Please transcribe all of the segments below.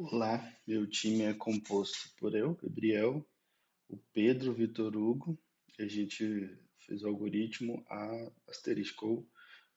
Olá, meu time é composto por eu, Gabriel, o Pedro, Vitor Hugo, e a gente fez o algoritmo A asterisco,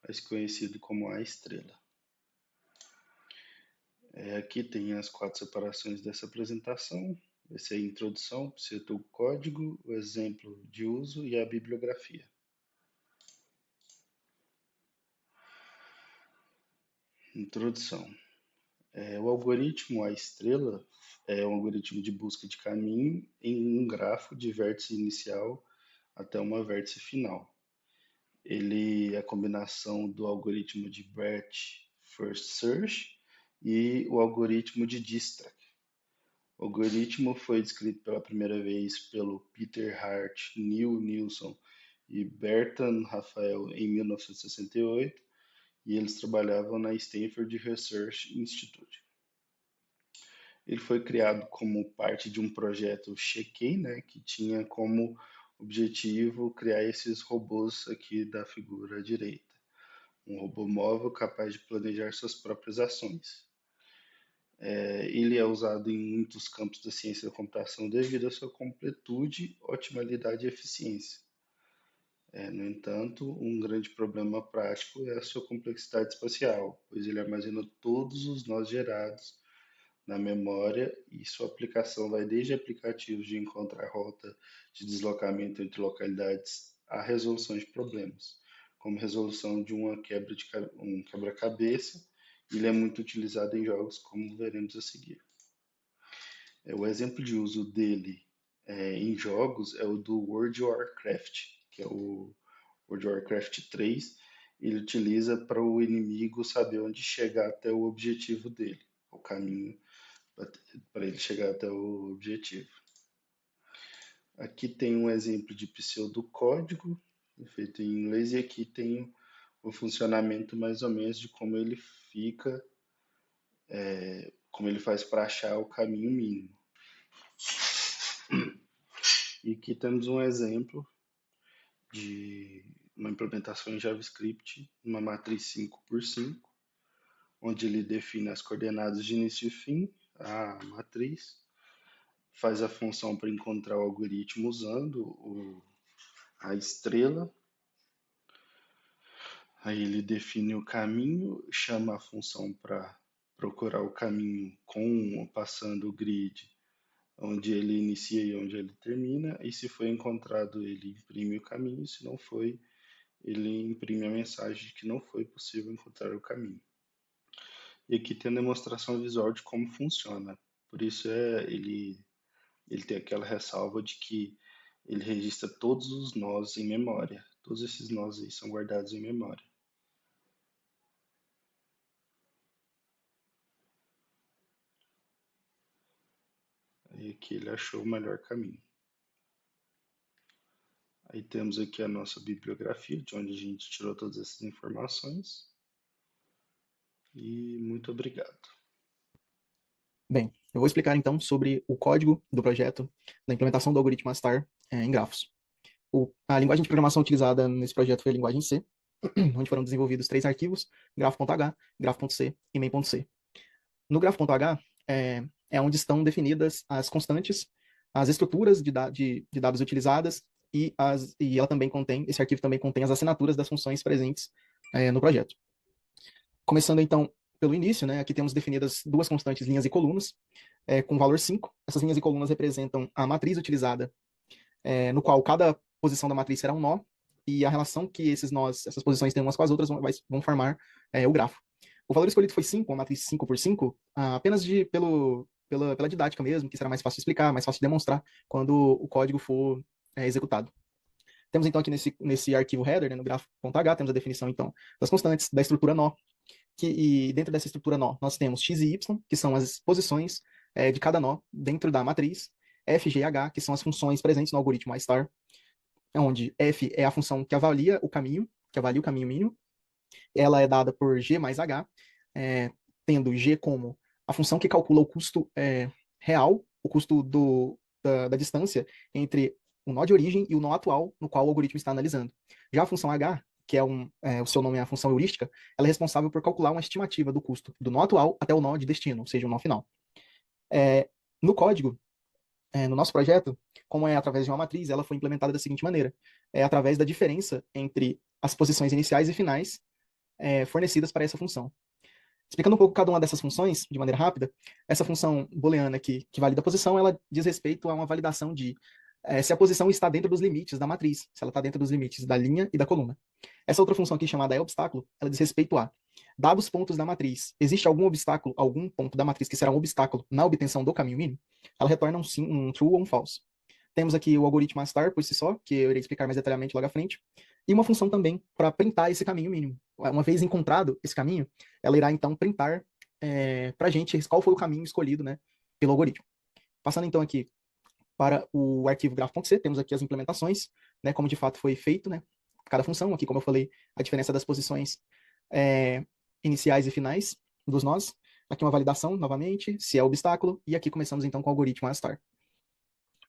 mais conhecido como A estrela. Aqui tem as quatro separações dessa apresentação. Vai ser a introdução, cita o código, o exemplo de uso e a bibliografia. Introdução. O algoritmo A estrela é um algoritmo de busca de caminho em um grafo de vértice inicial até uma vértice final. Ele é a combinação do algoritmo de Breadth First Search e o algoritmo de Dijkstra. O algoritmo foi descrito pela primeira vez pelo Peter Hart, Neil Nilsson e Bertrand Raphael em 1968, e eles trabalhavam na Stanford Research Institute. Ele foi criado como parte de um projeto Checkey, né, que tinha como objetivo criar esses robôs aqui da figura à direita. Um robô móvel capaz de planejar suas próprias ações. Ele é usado em muitos campos da ciência da computação devido à sua completude, otimalidade e eficiência. No entanto, um grande problema prático é a sua complexidade espacial, pois ele armazena todos os nós gerados na memória e sua aplicação vai desde aplicativos de encontrar rota de deslocamento entre localidades a resolução de problemas, como resolução de um quebra-cabeça. Ele é muito utilizado em jogos, como veremos a seguir. O exemplo de uso dele em jogos é o do World of Warcraft, que é o World of Warcraft 3. Ele utiliza para o inimigo saber onde chegar até o objetivo dele, o caminho para ele chegar até o objetivo. Aqui tem um exemplo de pseudocódigo feito em inglês e aqui tem o funcionamento mais ou menos de como ele fica, como ele faz para achar o caminho mínimo. E aqui temos um exemplo de uma implementação em JavaScript, uma matriz 5x5, onde ele define as coordenadas de início e fim, a matriz, faz a função para encontrar o algoritmo usando a estrela. Aí ele define o caminho, chama a função para procurar o caminho passando o grid, onde ele inicia e onde ele termina, e se foi encontrado ele imprime o caminho, se não foi, ele imprime a mensagem de que não foi possível encontrar o caminho. E aqui tem a demonstração visual de como funciona. Por isso ele tem aquela ressalva de que ele registra todos os nós em memória. Todos esses nós aí são guardados em memória. Aí aqui ele achou o melhor caminho. Aí temos aqui a nossa bibliografia, de onde a gente tirou todas essas informações. E muito obrigado. Bem, eu vou explicar então sobre o código do projeto da implementação do algoritmo ASTAR em grafos. A linguagem de programação utilizada nesse projeto foi a linguagem C, onde foram desenvolvidos três arquivos, grafo.h, grafo.c e main.c. No grafo.h é onde estão definidas as constantes, as estruturas de dados utilizadas e esse arquivo também contém as assinaturas das funções presentes no projeto. Começando então pelo início, né, aqui temos definidas duas constantes, linhas e colunas, com valor 5. Essas linhas e colunas representam a matriz utilizada, no qual cada posição da matriz será um nó, e a relação que essas posições têm umas com as outras vão formar o grafo. O valor escolhido foi 5, uma matriz 5x5, apenas pela didática mesmo, que será mais fácil de explicar, mais fácil de demonstrar quando o código for executado. Temos então aqui nesse arquivo header, né, no grafo.h, temos a definição então das constantes, da estrutura nó, e dentro dessa estrutura nó nós temos x e y, que são as posições de cada nó dentro da matriz, f, g e h, que são as funções presentes no algoritmo A*, onde f é a função que avalia o caminho mínimo, ela é dada por g mais h, tendo g como a função que calcula o custo real, o custo da distância entre o nó de origem e o nó atual no qual o algoritmo está analisando. Já a função h, que o seu nome é a função heurística, ela é responsável por calcular uma estimativa do custo do nó atual até o nó de destino, ou seja, o nó final. No código, no nosso projeto, como é através de uma matriz, ela foi implementada da seguinte maneira: é através da diferença entre as posições iniciais e finais fornecidas para essa função. Explicando um pouco cada uma dessas funções, de maneira rápida, essa função booleana aqui, que valida a posição, ela diz respeito a uma validação de se a posição está dentro dos limites da matriz, se ela está dentro dos limites da linha e da coluna. Essa outra função aqui, chamada obstáculo, ela diz respeito a dados pontos da matriz. Existe algum obstáculo, algum ponto da matriz que será um obstáculo na obtenção do caminho mínimo? Ela retorna um sim, um true ou um false. Temos aqui o algoritmo star por si só, que eu irei explicar mais detalhadamente logo à frente, e uma função também para printar esse caminho mínimo. Uma vez encontrado esse caminho, ela irá então printar para a gente qual foi o caminho escolhido, né, pelo algoritmo. Passando então aqui para o arquivo graph.c, temos aqui as implementações, né, como de fato foi feito, né, cada função. Aqui, como eu falei, a diferença das posições iniciais e finais dos nós. Aqui uma validação, novamente, se é obstáculo, e aqui começamos então com o algoritmo star.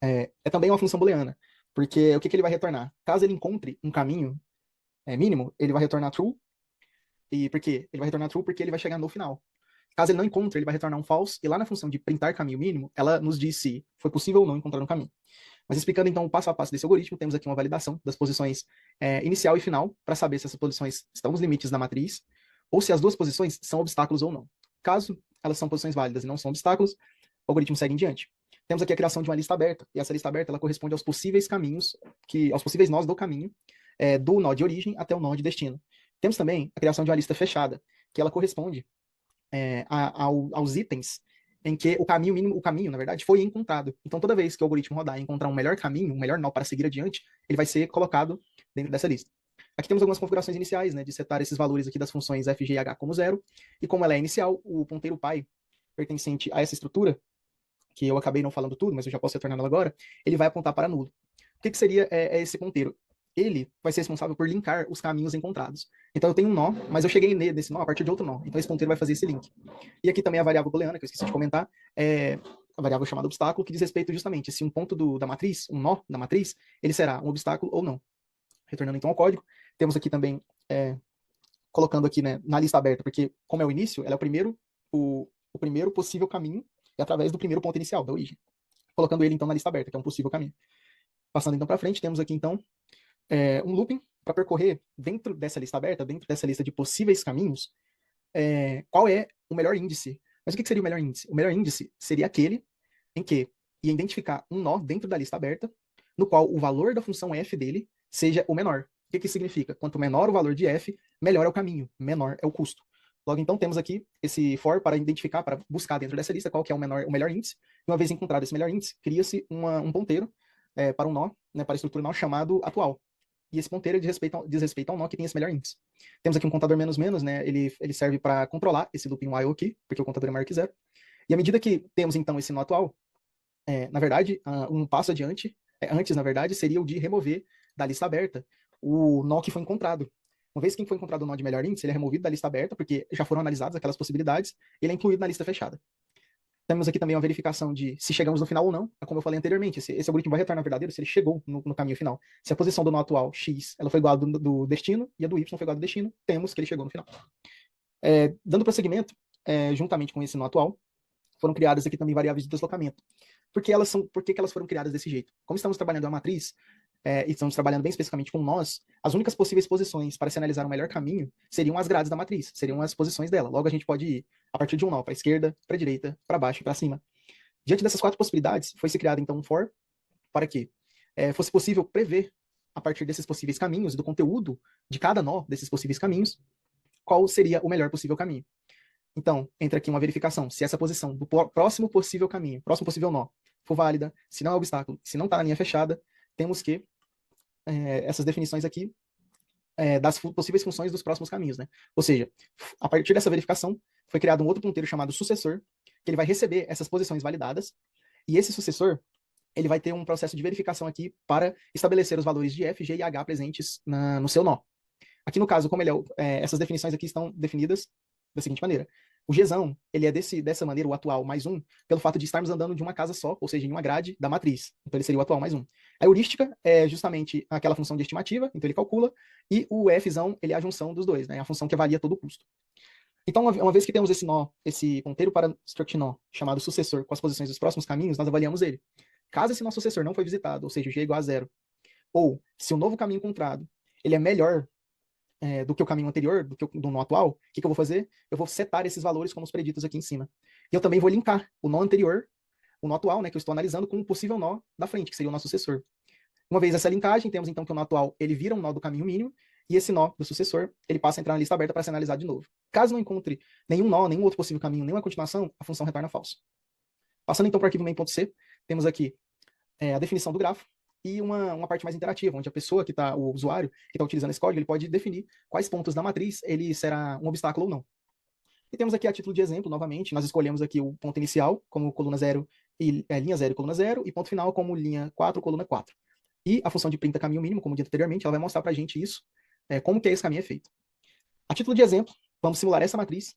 É também uma função booleana, porque o que ele vai retornar? Caso ele encontre um caminho mínimo, ele vai retornar true. E por quê? Ele vai retornar true porque ele vai chegar no final. Caso ele não encontre, ele vai retornar um false, e lá na função de printar caminho mínimo, ela nos diz se foi possível ou não encontrar um caminho. Mas explicando então o passo a passo desse algoritmo, temos aqui uma validação das posições inicial e final, para saber se essas posições estão nos limites da matriz, ou se as duas posições são obstáculos ou não. Caso elas são posições válidas e não são obstáculos, o algoritmo segue em diante. Temos aqui a criação de uma lista aberta, e essa lista aberta ela corresponde aos possíveis caminhos, aos possíveis nós do caminho, do nó de origem até o nó de destino. Temos também a criação de uma lista fechada, que ela corresponde aos itens em que o caminho mínimo, o caminho, na verdade, foi encontrado. Então, toda vez que o algoritmo rodar e encontrar um melhor caminho, um melhor nó para seguir adiante, ele vai ser colocado dentro dessa lista. Aqui temos algumas configurações iniciais, né, de setar esses valores aqui das funções f, g e h como 0, e como ela é inicial, o ponteiro pai pertencente a essa estrutura, que eu acabei não falando tudo, mas eu já posso retornar ela agora, ele vai apontar para nulo. O que seria esse ponteiro? Ele vai ser responsável por linkar os caminhos encontrados. Então eu tenho um nó, mas eu cheguei nesse nó a partir de outro nó. Então esse ponteiro vai fazer esse link. E aqui também a variável booleana, que eu esqueci de comentar, é a variável chamada obstáculo, que diz respeito justamente se um ponto da matriz, um nó da matriz, ele será um obstáculo ou não. Retornando então ao código, temos aqui também, colocando aqui, né, na lista aberta, porque como é o início, ela é o primeiro possível caminho, e através do primeiro ponto inicial, da origem. Colocando ele então na lista aberta, que é um possível caminho. Passando então para frente, temos aqui então um looping para percorrer dentro dessa lista aberta, dentro dessa lista de possíveis caminhos, qual é o melhor índice. Mas o que seria o melhor índice? O melhor índice seria aquele em que ia identificar um nó dentro da lista aberta, no qual o valor da função f dele seja o menor. O que significa? Quanto menor o valor de f, melhor é o caminho, menor é o custo. Logo, então, temos aqui esse for para identificar, para buscar dentro dessa lista qual que é o melhor índice. E uma vez encontrado esse melhor índice, cria-se um ponteiro para um nó, né, para a estrutura nó chamado atual. E esse ponteiro diz respeito ao nó que tem esse melhor índice. Temos aqui um contador menos menos, né? Ele serve para controlar esse looping while aqui, porque o contador é maior que zero. E à medida que temos então esse nó atual, na verdade, um passo adiante, antes, na verdade, seria o de remover da lista aberta o nó que foi encontrado. Uma vez que foi encontrado o nó de melhor índice, ele é removido da lista aberta, porque já foram analisadas aquelas possibilidades, e ele é incluído na lista fechada. Temos aqui também uma verificação de se chegamos no final ou não. Como eu falei anteriormente, esse algoritmo vai retornar verdadeiro se ele chegou no caminho final. Se a posição do nó atual, x, ela foi igual do destino, e a do y foi igual ao do destino, temos que ele chegou no final. Dando prosseguimento, juntamente com esse nó atual, foram criadas aqui também variáveis de deslocamento. Por que elas foram criadas desse jeito? Como estamos trabalhando a matriz, e estamos trabalhando bem especificamente com nós, as únicas possíveis posições para se analisar o melhor caminho seriam as grades da matriz, seriam as posições dela. Logo, a gente pode ir a partir de um nó para a esquerda, para a direita, para baixo e para cima. Diante dessas 4 possibilidades, foi-se criado então um for para que fosse possível prever, a partir desses possíveis caminhos, do conteúdo de cada nó desses possíveis caminhos, qual seria o melhor possível caminho. Então, entra aqui uma verificação se essa posição do próximo possível caminho, próximo possível nó, for válida, se não é obstáculo, se não está na linha fechada, temos que essas definições aqui das possíveis funções dos próximos caminhos, né? Ou seja, a partir dessa verificação, foi criado um outro ponteiro chamado sucessor, que ele vai receber essas posições validadas, e esse sucessor, ele vai ter um processo de verificação aqui para estabelecer os valores de f, g e h presentes no seu nó. Aqui no caso, como essas definições aqui estão definidas da seguinte maneira. O Gzão, ele é dessa maneira, o atual mais 1, pelo fato de estarmos andando de uma casa só, ou seja, em uma grade da matriz. Então ele seria o atual mais 1. A heurística é justamente aquela função de estimativa, então ele calcula, e o Fzão, ele é a junção dos dois, né? A função que avalia todo o custo. Então, uma vez que temos esse nó, esse ponteiro para struct nó, chamado sucessor, com as posições dos próximos caminhos, nós avaliamos ele. Caso esse nó sucessor não foi visitado, ou seja, g é igual a zero, ou se o novo caminho encontrado ele é melhor do que o caminho anterior, do nó atual, o que eu vou fazer? Eu vou setar esses valores como os preditos aqui em cima. E eu também vou linkar o nó anterior, o nó atual, né, que eu estou analisando, com um possível nó da frente, que seria o nó sucessor. Uma vez essa linkagem, temos então que o nó atual ele vira um nó do caminho mínimo, e esse nó do sucessor ele passa a entrar na lista aberta para ser analisado de novo. Caso não encontre nenhum nó, nenhum outro possível caminho, nenhuma continuação, a função retorna falso. Passando então para o arquivo main.c, temos aqui a definição do grafo e uma parte mais interativa, onde a pessoa que está, o usuário que está utilizando esse código, ele pode definir quais pontos da matriz ele será um obstáculo ou não. E temos aqui a título de exemplo, novamente, nós escolhemos aqui o ponto inicial como coluna 0 e linha 0 e coluna 0, e ponto final como linha 4, coluna 4. E a função de printa caminho mínimo, como dito anteriormente, ela vai mostrar para a gente isso, como que esse caminho é feito. A título de exemplo, vamos simular essa matriz,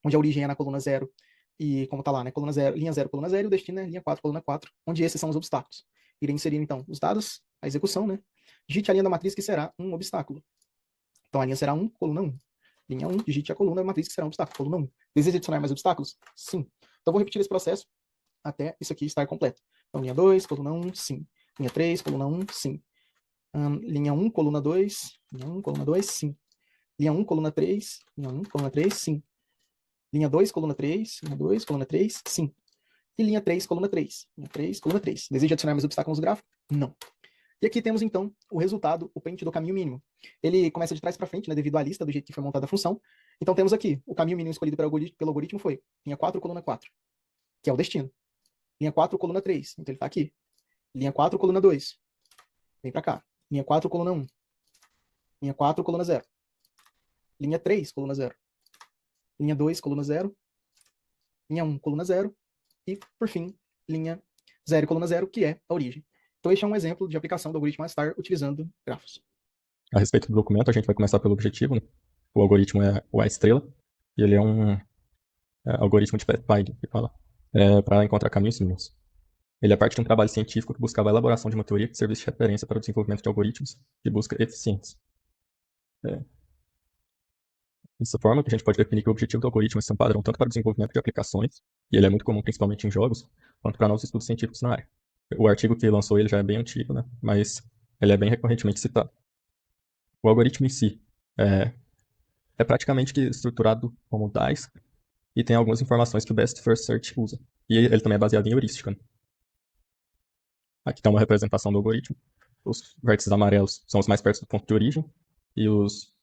onde a origem é na coluna 0, e como está lá, né, coluna 0, linha 0, coluna 0, e o destino é linha 4, coluna 4, onde esses são os obstáculos. Irei inserir, então, os dados, a execução, né? Digite a linha da matriz que será um obstáculo. Então, a linha será 1, coluna 1. Linha 1, digite a coluna da matriz que será um obstáculo, coluna 1. Deseja adicionar mais obstáculos? Sim. Então, vou repetir esse processo até isso aqui estar completo. Então, linha 2, coluna 1, sim. Linha 3, coluna 1, sim. Linha 1, coluna 2, linha 1, coluna 2, sim. Linha 1, coluna 3, linha 1, coluna 3, sim. Linha 2, coluna 3, linha 2, coluna 3, sim. E linha 3, coluna 3. Linha 3, coluna 3. Deseja adicionar mais obstáculos no gráfico? Não. E aqui temos, então, o resultado, o print do caminho mínimo. Ele começa de trás para frente, né, devido à lista, do jeito que foi montada a função. Então, temos aqui, o caminho mínimo escolhido pelo algoritmo foi linha 4, coluna 4, que é o destino. Linha 4, coluna 3, então ele está aqui. Linha 4, coluna 2, vem para cá. Linha 4, coluna 1. Linha 4, coluna 0. Linha 3, coluna 0. Linha 2, coluna 0. Linha 1, coluna 0. E, por fim, linha 0, coluna 0, que é a origem. Então, este é um exemplo de aplicação do algoritmo Astar utilizando grafos. A respeito do documento, a gente vai começar pelo objetivo, né? O algoritmo é o A-estrela, e ele é um algoritmo de Python, que fala, para encontrar caminhos mínimos. Ele é parte de um trabalho científico que buscava a elaboração de uma teoria que servisse de referência para o desenvolvimento de algoritmos de busca eficientes. Dessa forma, que a gente pode definir que o objetivo do algoritmo é ser um padrão tanto para o desenvolvimento de aplicações, e ele é muito comum principalmente em jogos, quanto para novos estudos científicos na área. O artigo que lançou ele já é bem antigo, né? Mas ele é bem recorrentemente citado. O algoritmo em si é praticamente estruturado como DICE e tem algumas informações que o Best First Search usa. E ele também é baseado em heurística, né? Aqui está uma representação do algoritmo. Os vértices amarelos são os mais perto do ponto de origem e os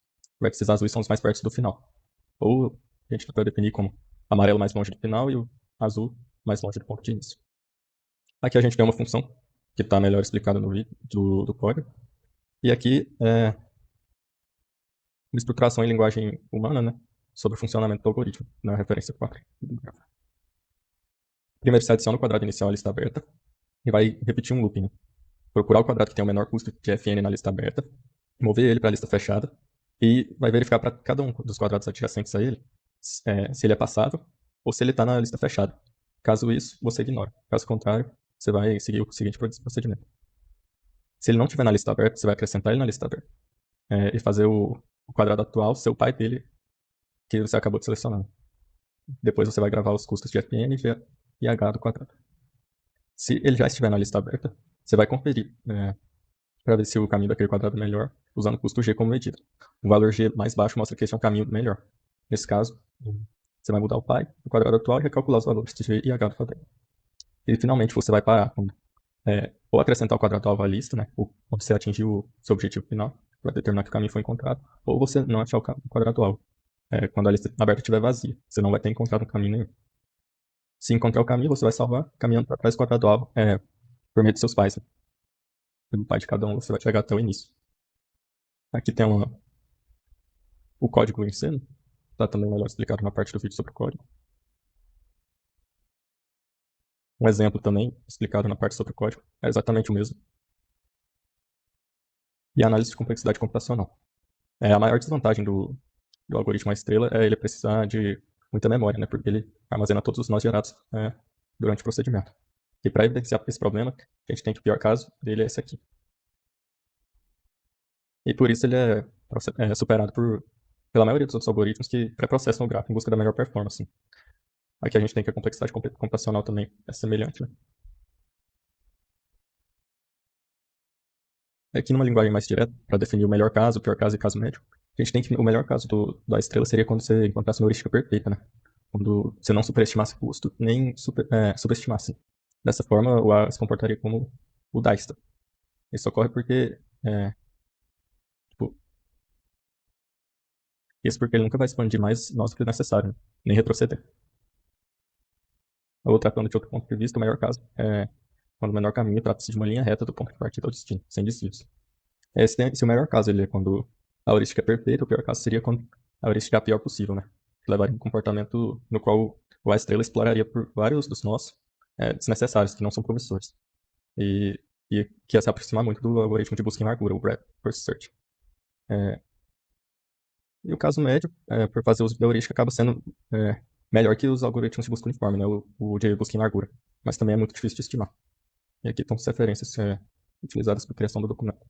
vértices azuis são os mais perto do final. Ou a gente pode definir como amarelo mais longe do final e o azul mais longe do ponto de início. Aqui a gente tem uma função que está melhor explicada no vídeo do código. E aqui é uma estruturação em linguagem humana, né, sobre o funcionamento do algoritmo, na referência 4. Primeiro se adiciona o quadrado inicial à lista aberta e vai repetir um looping, né? Procurar o quadrado que tem o menor custo de fn na lista aberta, mover ele para a lista fechada e vai verificar para cada um dos quadrados adjacentes a ele se ele é passável ou se ele está na lista fechada. Caso isso, você ignora. Caso contrário, você vai seguir o seguinte procedimento. Se ele não estiver na lista aberta, você vai acrescentar ele na lista aberta e fazer o quadrado atual ser o pai dele que você acabou de selecionar. Depois você vai gravar os custos de fn e h do quadrado. Se ele já estiver na lista aberta, você vai conferir para ver se o caminho daquele quadrado é melhor, usando o custo g como medida. O valor g mais baixo mostra que esse é um caminho melhor. Nesse caso, você vai mudar o pi do quadrado atual e recalcular os valores de g e h do quadrado. E finalmente você vai parar com ou acrescentar o quadrado alvo à lista, né, onde você atingiu o seu objetivo final, para determinar que o caminho foi encontrado, ou você não achar o quadrado alvo, quando a lista aberta estiver vazia. Você não vai ter encontrado um caminho nenhum. Se encontrar o caminho, você vai salvar caminhando para trás do quadrado alvo por meio de seus pais. Né? Pelo pai de cada um, você vai chegar até o início. Aqui tem o código em C, está também melhor explicado na parte do vídeo sobre o código. Um exemplo também explicado na parte sobre o código é exatamente o mesmo. E a análise de complexidade computacional. A maior desvantagem do algoritmo A-estrela é ele precisar de muita memória, né, porque ele armazena todos os nós gerados durante o procedimento. E para evidenciar esse problema, a gente tem que o pior caso dele é esse aqui. E por isso ele é superado por pela maioria dos outros algoritmos que pré-processam o grafo em busca da melhor performance. Aqui a gente tem que a complexidade computacional também é semelhante, né? Aqui numa linguagem mais direta, para definir o melhor caso, o pior caso e caso médio, a gente tem que o melhor caso da estrela seria quando você encontrasse uma heurística perfeita, né? Quando você não superestimasse o custo, nem subestimasse. Dessa forma, o A se comportaria como o Dijkstra. Isso ocorre porque, tipo, isso porque ele nunca vai expandir mais nós do que necessário, né? Nem retroceder. Ou tratando de outro ponto de vista, o melhor caso é quando o menor caminho trata-se de uma linha reta do ponto de partida ao destino, sem desvios. Se o melhor caso ele é quando a heurística é perfeita, o pior caso seria quando a heurística é a pior possível, né? Que levaria a um comportamento no qual a estrela exploraria por vários dos nós desnecessários, que não são promissores. E que ia se aproximar muito do algoritmo de busca em largura, o Breadth First Search. E o caso médio, por fazer uso da heurística, acaba sendo melhor que os algoritmos de busca uniforme, né? O de busca em largura. Mas também é muito difícil de estimar. E aqui estão as referências utilizadas para a criação do documento.